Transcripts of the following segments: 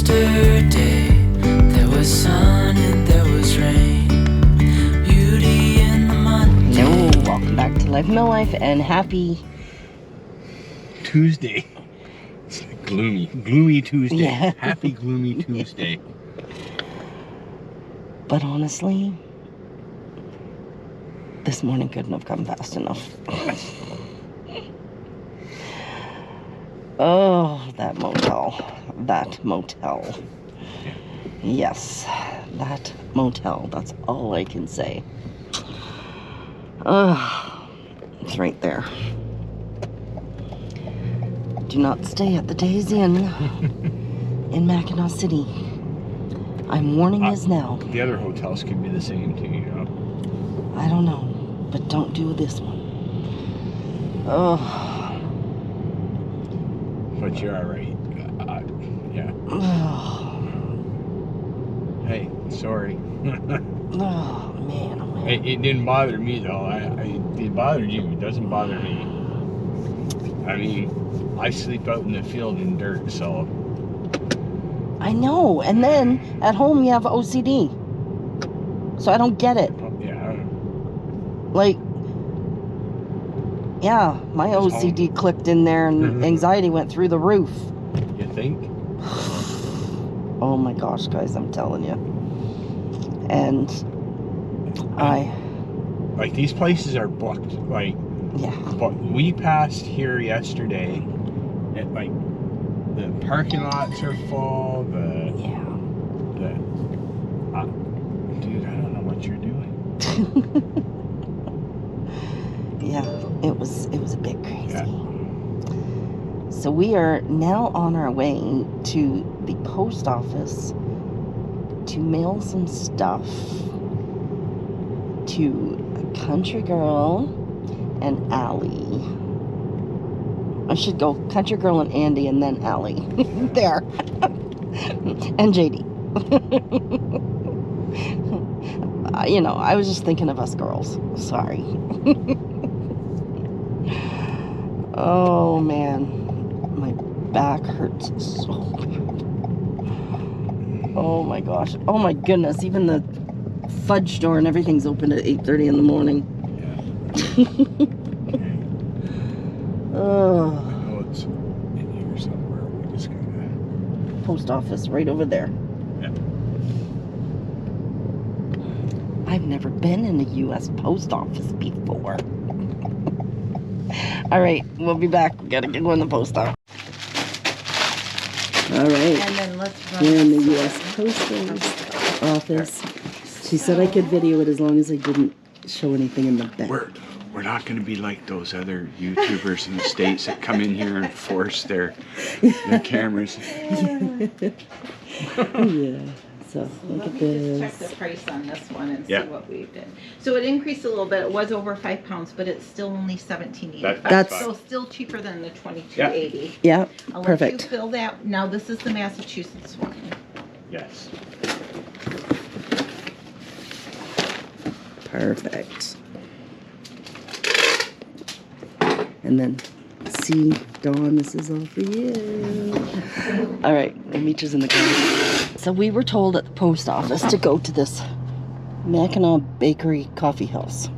Yesterday there was sun and there was rain. Beauty in the Monday. Hello, welcome back to Life No Life and happy Tuesday. It's gloomy Tuesday. Yeah. Happy gloomy Tuesday. But honestly, this morning couldn't have come fast enough. Oh, that motel. Yes, that motel. That's all I can say. It's right there. Do not stay at the Days Inn in Mackinac City. I'm warning you now. The other hotels could be the same too, you know. I don't know, but don't do this one. Oh. But you're alright. Yeah. Oh, Hey, sorry. oh man. Oh, man. It didn't bother me though. It bothered you. It doesn't bother me. I mean, I sleep out in the field in dirt, so. I know. And then at home you have OCD. So I don't get it. Yeah. Like, yeah, my OCD clicked in there and anxiety went through the roof. You think? Oh my gosh, guys, I'm telling you. And like these places are booked. Like, yeah. but we passed here yesterday. At like the parking lots are full. Dude, I don't know what you're doing. Yeah, it was a bit crazy. Yeah. So we are now on our way to the post office to mail some stuff to Country Girl and Allie. I should go Country Girl and Andy and then Allie. There. And JD. You know, I was just thinking of us girls. Sorry. Oh man, my back hurts so bad. Oh my gosh. Oh my goodness, even the fudge store and everything's open at 8:30 in the morning. Yeah. Oh. I know it's in here somewhere. We just gotta. Post office right over there. Yeah. I've never been in the U.S. post office before. All right, we'll be back. We gotta go in the post office. All right, And then let's run we're in the this U.S. Post Office. She said I could video it as long as I didn't show anything in the back. We're not going to be like those other YouTubers in the States that come in here and force their cameras. Yeah. So look at Let me just check this. the price on this one and Yeah. see what we did. So it increased a little bit. It was over 5 pounds, but it's still only $17.85. That's- so still cheaper than the $22.80. Yeah, I'll perfect. let you fill that. Now this is the Massachusetts one. Yes. Perfect. And then, see, Dawn, this is all for you. All right, we'll meet you in the car. So we were told at the post office to go to this Mackinac Bakery Coffee House.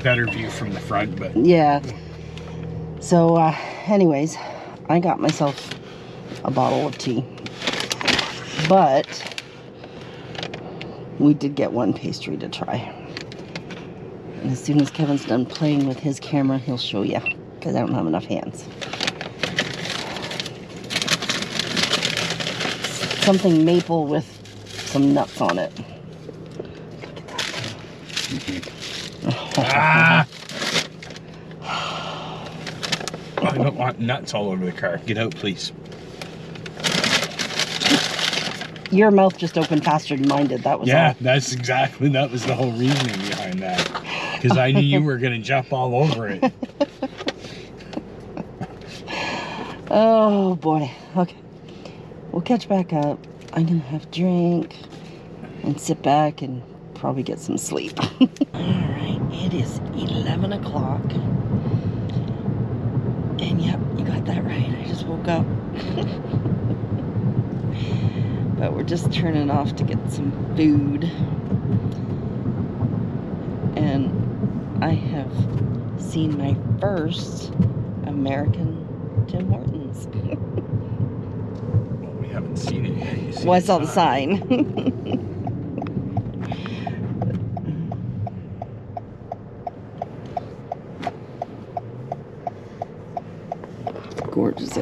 Better view from the front, but Yeah. So, anyways, I got myself a bottle of tea. But we did get one pastry to try. And as soon as Kevin's done playing with his camera, he'll show you. Because I don't have enough hands. Something maple with some nuts on it. I don't want nuts all over the car. Get out, please. Your mouth just opened faster than mine did. That was Yeah, all. that was the whole reasoning behind that. Because I knew you were going to jump all over it. Oh boy. Okay. We'll catch back up. I'm gonna have a drink and sit back and probably get some sleep. Alright, it is 11 o'clock. And yep, you got that right. I just woke up. But we're just turning off to get some food. And I have seen my first American Tim Hortons. Well, we haven't seen it yet. You see Well, I saw the sign. Gorgeous.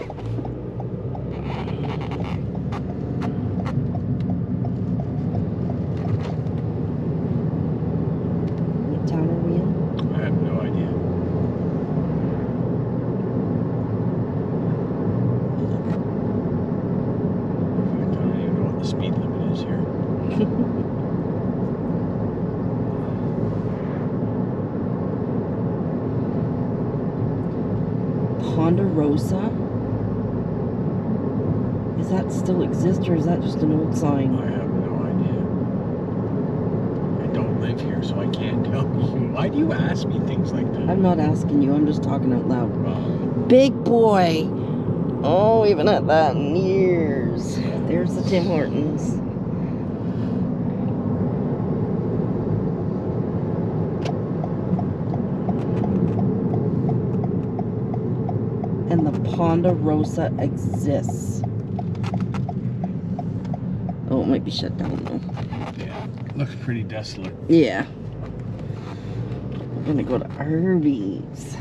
What town are we in? I have no idea. I don't even know what the speed limit is here. Ponderosa? Does that still exist, or is that just an old sign? I have no idea. I don't live here, so I can't tell you. Why do you ask me things like that? I'm not asking you, I'm just talking out loud. Well, Big boy! Oh, we haven't had that in years. There's the Tim Hortons. And the Ponderosa exists. Oh, it might be shut down though. yeah, looks pretty desolate. Yeah. We're gonna go to Arby's.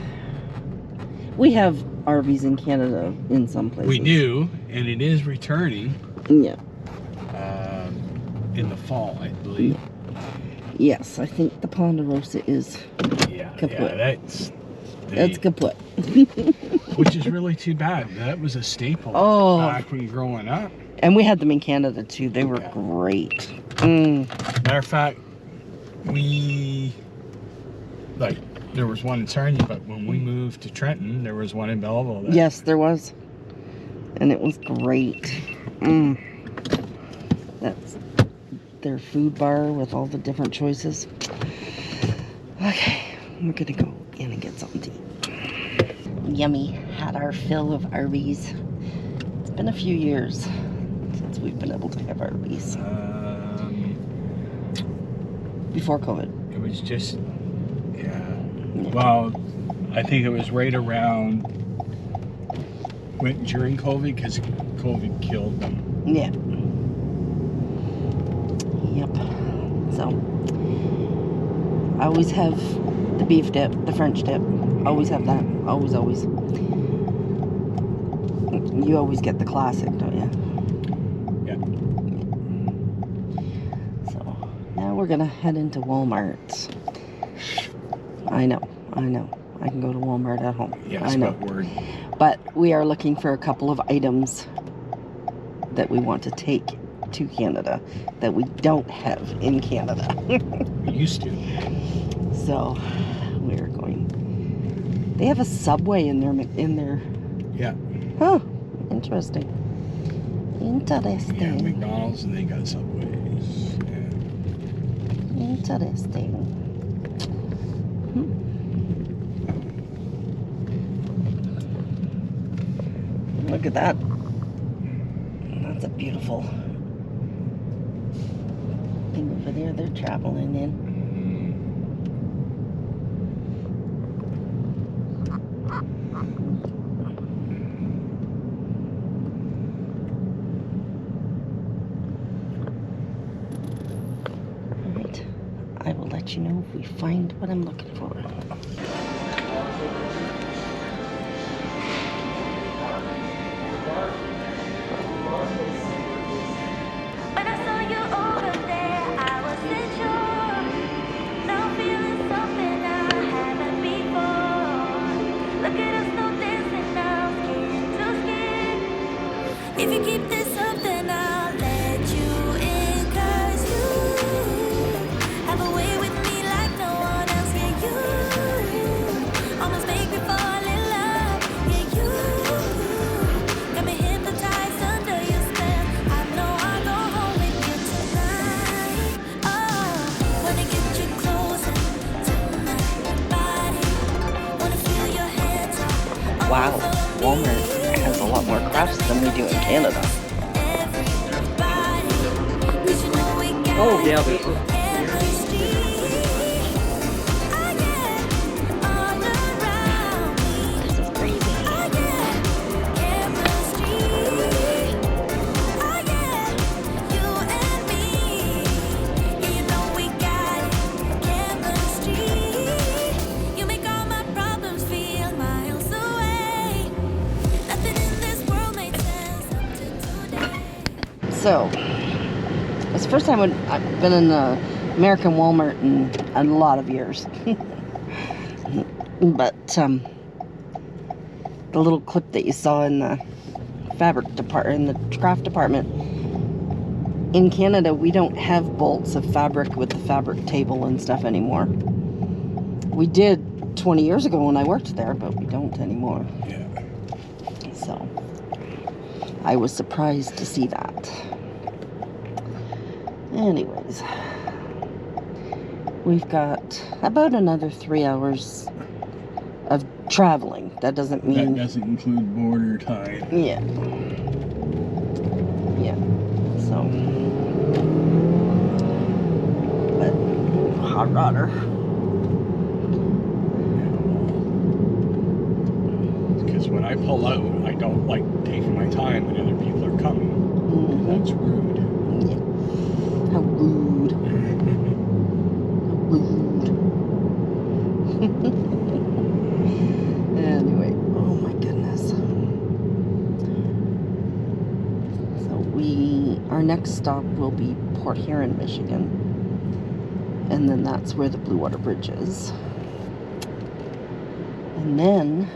We have Arby's in Canada in some places. We do, and it is returning Yeah. in the fall, I believe. Yes, I think the Ponderosa is Yeah, kaput. that's kaput. which is really too bad. That was a staple Oh. back when growing up. And we had them in Canada too. They were Yeah. great. Matter of fact, there was one in Sarnia, but when we moved to Trenton, there was one in Belleville. Yes, there was. And it was great. That's their food bar with all the different choices. Okay, we're gonna go in and get something to eat. Yummy. Had our fill of Arby's. It's been a few years since we've been able to have Arby's. Before COVID. It was just, well, I think it was right around during COVID, because COVID killed them. Yeah. Yep. So, I always have the beef dip, the French dip. Always have that. Always, always. You always get the classic, don't you? Yeah. So, now we're gonna head into Walmart. I know. I can go to Walmart at home. Yes, I know. But we are looking for a couple of items that we want to take to Canada that we don't have in Canada. We used to. So we're going. They have a Subway in their. Yeah. Huh. Interesting. Yeah, Interesting. McDonald's, and they got Subways. Yeah. Interesting. Look at that. That's a beautiful thing over there they're traveling in. Alright. I will let you know if we find what I'm looking for. When I saw you over there, I wasn't sure. Now I'm feeling something I haven't before. Look at us, no dancing now, skin to skin. If you keep this up, then I'll let you in, 'cause you have a way with me like no one else. Yeah, you almost make me fall in love. Yeah, you got me hypnotized under your spell. I know I'll go home with you tonight. Oh, wanna get you closer to my body. Wanna feel your hands all Wow, over me. Walmart has a lot more crafts than we do in Canada. Everybody Oh, yeah. This is crazy. So, it's the first time I've been in American Walmart in a lot of years. But the little clip that you saw in the fabric department, in the craft department, in Canada we don't have bolts of fabric with the fabric table and stuff anymore. We did 20 years ago when I worked there, but we don't anymore. Yeah. So I was surprised to see that. Anyways, we've got about another 3 hours of traveling. That doesn't mean... That doesn't include border time. Yeah. Yeah. So. But, hot rodder. Because when I pull out, I don't like taking my time when other people are coming. Mm-hmm. That's rude. Yeah. How rude. How rude. Anyway, oh my goodness. So our next stop will be Port Huron, Michigan. And then that's where the Blue Water Bridge is. And then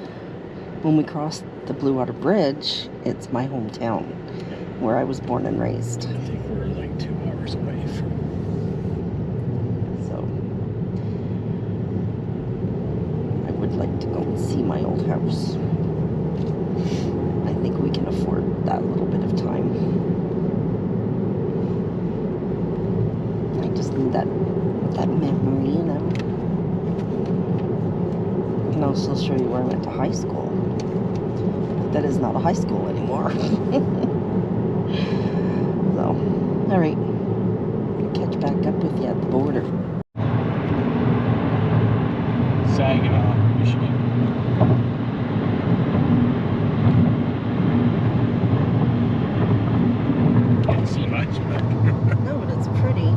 when we cross the Blue Water Bridge, it's my hometown where I was born and raised. I think we're like 2 hours away from. So I would like to go and see my old house. I think we can afford that little bit of time. I just need that memory, you know. I can also show you where I went to high school. That is not a high school anymore. So, alright. Catch back up with you at the border. Saginaw, Michigan. Can't see much, but. No, but it's pretty.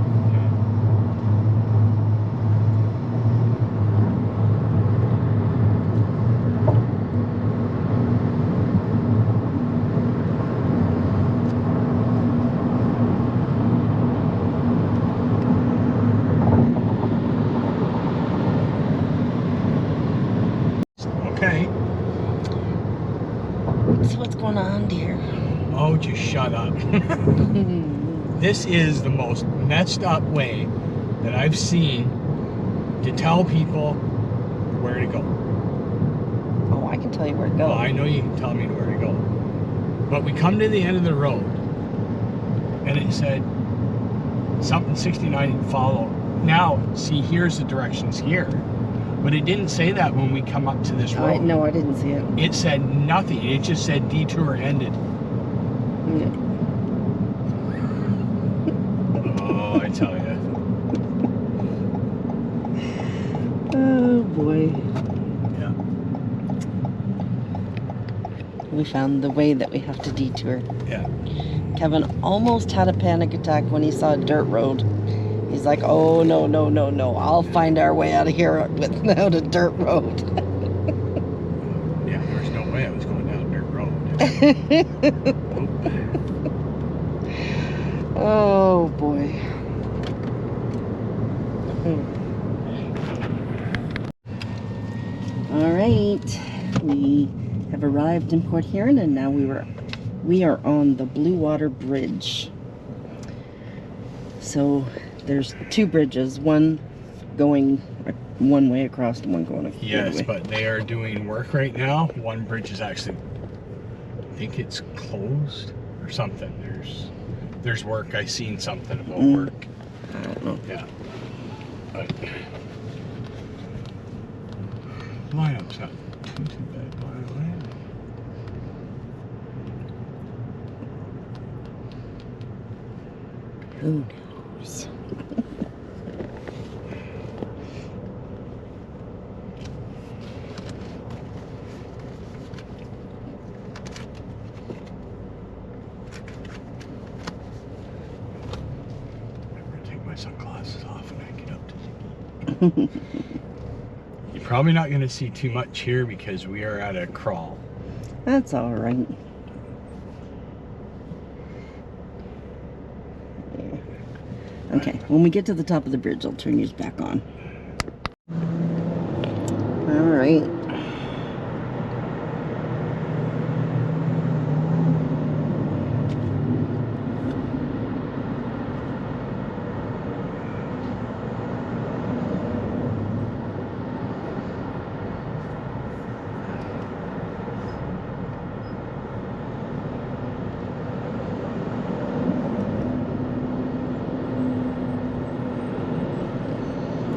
Okay. So what's going on, dear? Oh, just shut up. This is the most messed up way that I've seen to tell people where to go. Oh, I can tell you where to go. Well, I know you can tell me where to go. But we come to the end of the road, and it said something 69 follow. Now, see, here's the directions here. But it didn't say that when we come up to this road. No, I didn't see it. It said nothing. It just said detour ended. Yeah. Oh, I tell you. Oh boy. Yeah. We found the way that we have to detour. Yeah. Kevin almost had a panic attack when he saw a dirt road. He's like, oh, no. I'll find our way out of here without a dirt road. Yeah, there's no way I was going down a dirt road. Oh, boy. All right. We have arrived in Port Huron, and now we are on the Blue Water Bridge. So there's two bridges, one going one way across and one going the other Yes, way. but they are doing work right now. One bridge is actually, I think it's closed or something. There's work. I seen something about work. I don't know. Yeah. But lineup's not too bad. Who course. I'm gonna take my sunglasses off when I get up to the You're probably not gonna see too much here because we are at a crawl. That's all right. There. Okay, when we get to the top of the bridge, I'll turn yours back on. All right.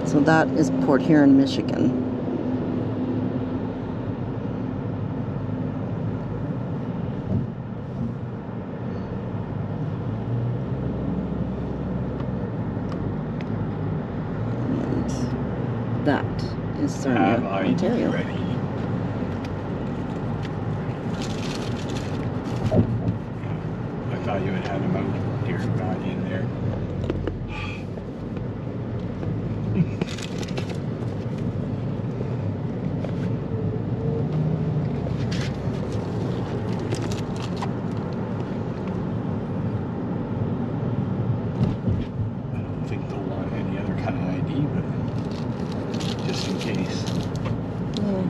So that is Port Huron, Michigan. And that is Sarnia, Ontario. Ready? I thought you had him out here, not in there. I don't think they'll want any other kind of ID, but just in case. Yeah.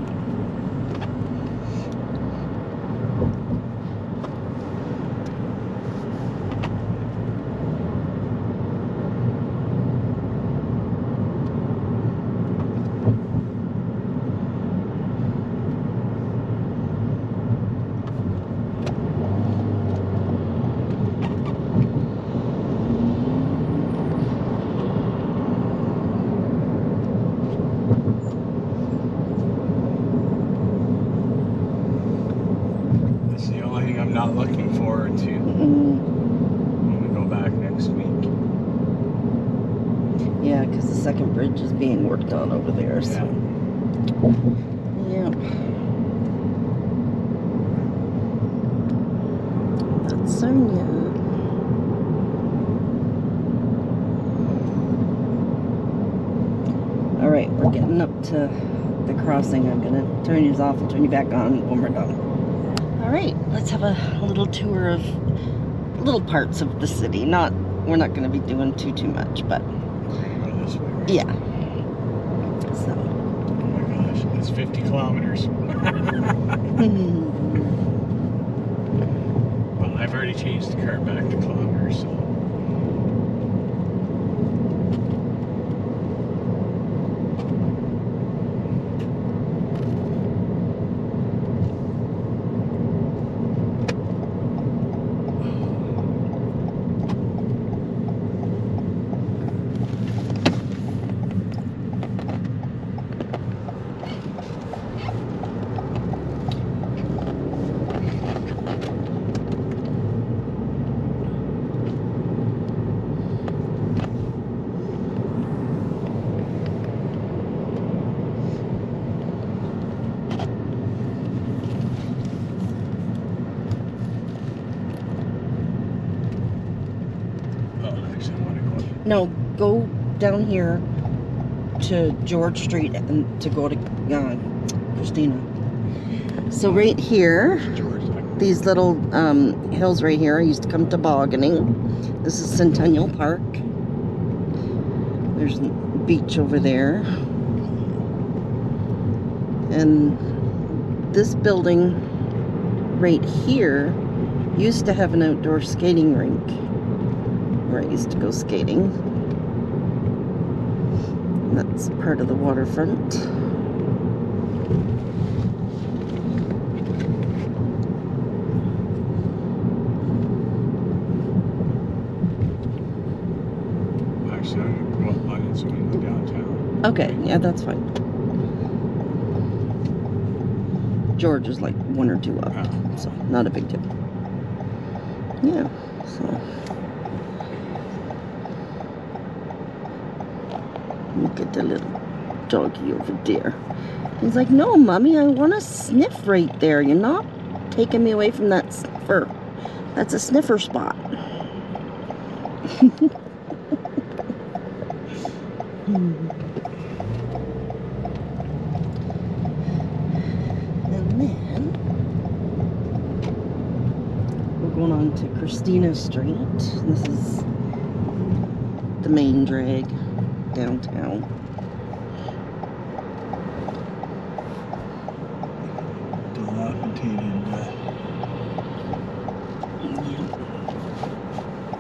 That's the only thing I'm not looking forward to Mm, when we go back next week. yeah, because the second bridge is being worked on over there. So. Yep. That's Sarnia. All right, we're getting up to the crossing. I'm gonna turn yours off and turn you back on when we're done. All right, let's have a little tour of little parts of the city. We're not gonna be doing too much, but We're gonna go this way, right? yeah. So. Oh my gosh, that's 50 kilometers. Well, I've already changed the car back to kilometers, so. No, go down here to George Street and to go to Christina. So right here, these little hills right here, I used to come tobogganing. This is Centennial Park. There's a beach over there. And this building right here used to have an outdoor skating rink where I used to go skating. That's part of the waterfront. Actually, I'm going to go up London so we can go downtown. Okay, yeah, that's fine. George is like 1 or 2 up, so not a big deal. Yeah, so. Look at the little doggy over there. He's like, no, Mommy, I want to sniff right there. You're not taking me away from that sniffer. That's a sniffer spot. And then we're going on to Christina Street. This is the main drag downtown. Dilapidated.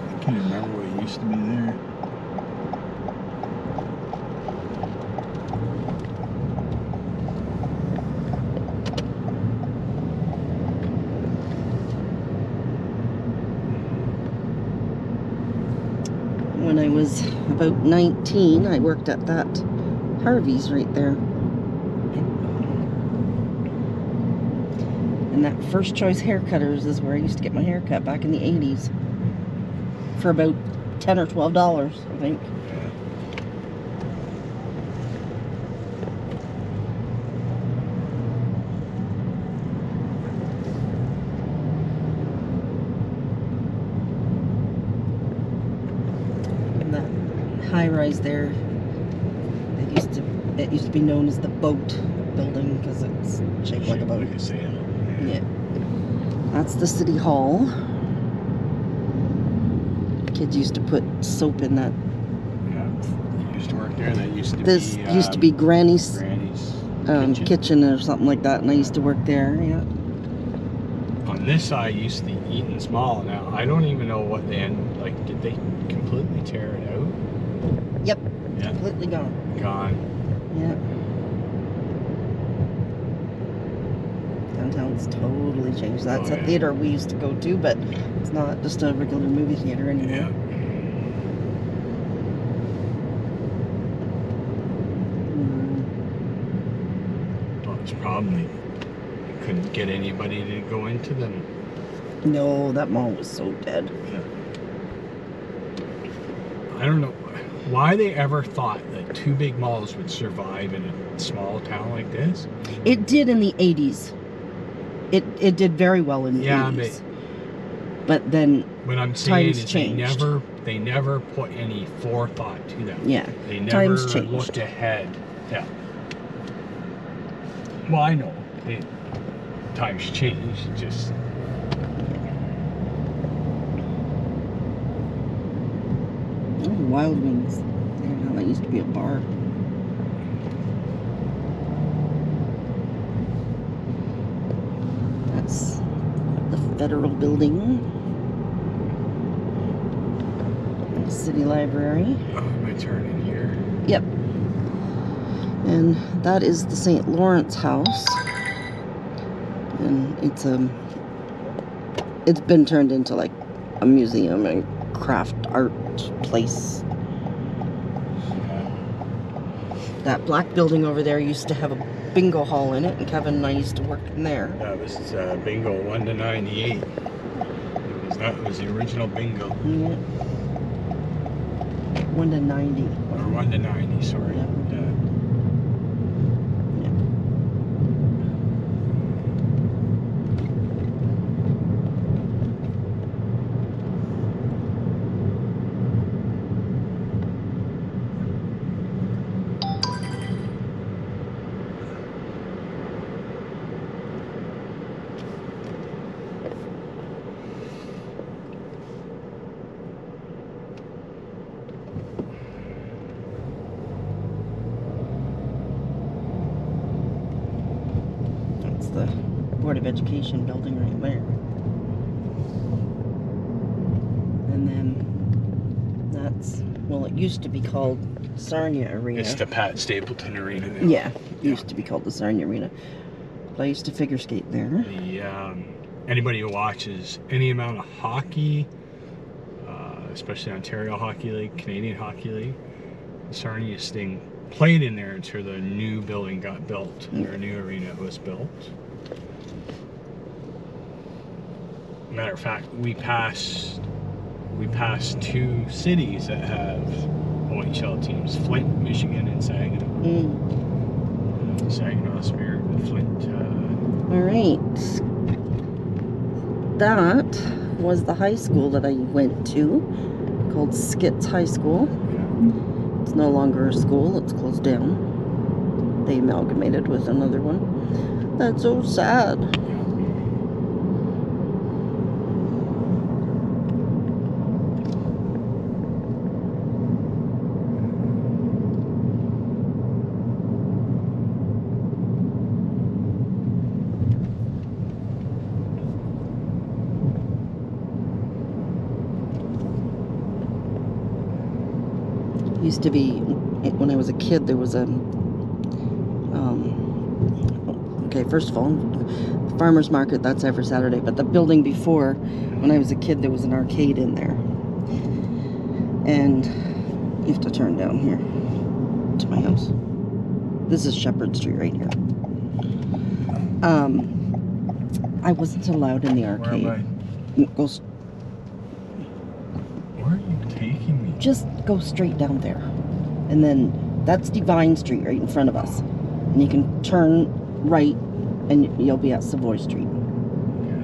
I can't remember what used to be there. When I was about 19, I worked at that Harvey's right there. And that First Choice Haircutters is where I used to get my hair cut back in the 80s. For about $10 or $12, I think. And that high rise there, it used to be known as the boat building because it's shaped like a boat. Like a sail. Yeah. That's the city hall. Kids used to put soap in that. Yeah. You used to work there. That used to This be. used to be Granny's Granny's kitchen or something like that, and I used to work there. Yeah. On this side used to be Eaton Small. Now I don't even know what they end. Like, did they completely tear it out? Yep. Yeah. Completely gone. Gone. Yeah. Downtown's totally changed. That's Oh, a yeah. theater we used to go to, but it's not just a regular movie theater anymore. Yeah. Mm. Well, it's probably couldn't get anybody to go into them. No, that mall was so dead. I don't know why they ever thought that two big malls would survive in a small town like this. It did in the 80s. It did very well in the Yeah, 80s. But then, What I'm saying Times is changed. they never put any forethought to them. yeah, They never times changed. looked ahead. Yeah. Well, I know. Times change. Just Oh, Wild Wings. Yeah, that used to be a bar. That's the Federal Building. The City Library. oh, my turn in here. Yep. And that is the St. Lawrence House. And it's been turned into like a museum and craft art place. That black building over there used to have a bingo hall in it, and Kevin and I used to work in there. This is bingo 1 to 98. That was the original bingo. Yeah. 1 to 90. Or 1 to 90, sorry. Yeah. That's the Board of Education building right there. And then that's, well, it used to be called Sarnia Arena. It's the Pat Stapleton Arena now. Yeah, it used to be called the Sarnia Arena. But I used to figure skate there. The anybody who watches any amount of hockey, especially Ontario Hockey League, Canadian Hockey League, the Sarnia Sting played in there until the new building got built. Their new arena was built. Matter of fact, we passed two cities that have OHL teams, Flint, Michigan, and Saginaw. Saginaw Spirit, Flint. All right. That was the high school that I went to, called Skits High School. It's no longer a school, it's closed down. They amalgamated with another one. That's so sad. Used to be, when I was a kid, there was a, okay, first of all, the farmer's market, that's every Saturday, but the building before, when I was a kid, there was an arcade in there. And you have to turn down here to my house. This is Shepherd Street right here. I wasn't allowed in the arcade. Where are you taking me? Just go straight down there. And then that's Divine Street right in front of us. And you can turn right and you'll be at Savoy Street. Okay.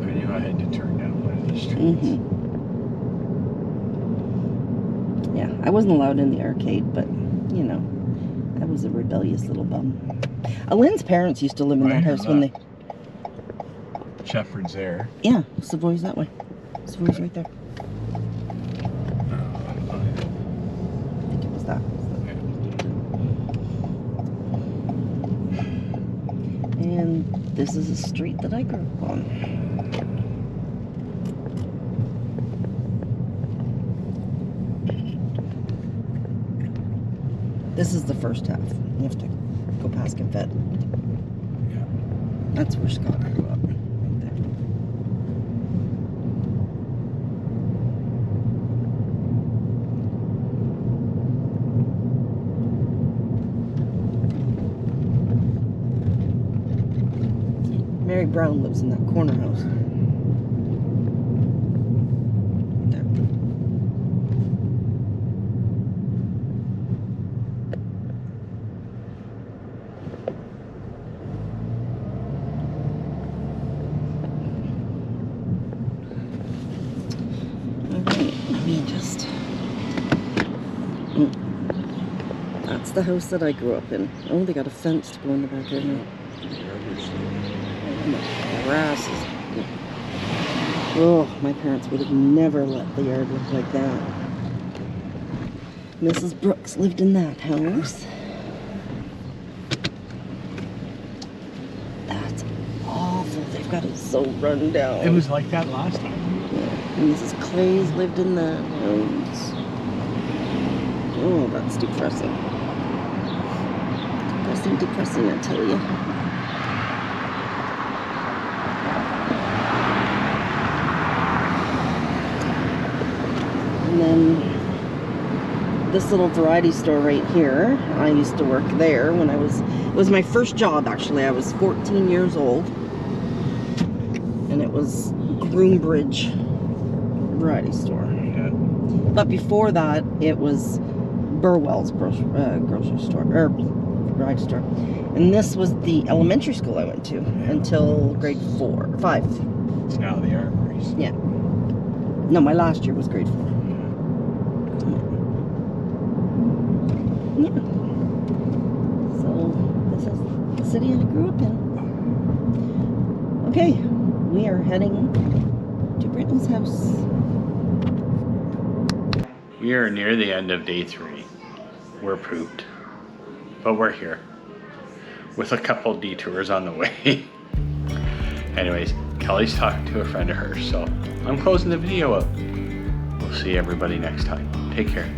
I knew I had to turn down one of these streets. Yeah, I wasn't allowed in the arcade, but, you know, I was a rebellious little bum. Lynn's parents used to live in that house when they... Shepherd's there. Yeah, Savoy's that way. Savoy's right there. I think it was that. And this is a street that I grew up on. This is the first half. You have to go past Confed. Yeah. That's where Scott grew up. Right there. Mary Brown lives in that corner house. There. Alright, let me just... That's the house that I grew up in. Oh, they got a fence to go in the back there now. And the grass is... Oh, my parents would have never let the yard look like that. Mrs. Brooks lived in that house. That's awful. They've got it so run down. It was like that last time. Yeah. And Mrs. Clay's lived in that house. Oh, that's depressing. Depressing, I tell you. And then this little variety store right here, I used to work there when it was my first job actually. I was 14 years old. And it was Groombridge variety store. Yeah. But before that, it was Burwell's grocery store, or variety store. And this was the elementary school I went to until grade 5. It's now the Armories. Yeah. No, my last year was grade 4. Yeah. So, this is the city I grew up in. Okay, we are heading to Brittany's house. We are near the end of day 3. We're pooped. But we're here. With a couple detours on the way. Anyways, Kelly's talking to a friend of hers, so I'm closing the video up. We'll see everybody next time. Take care.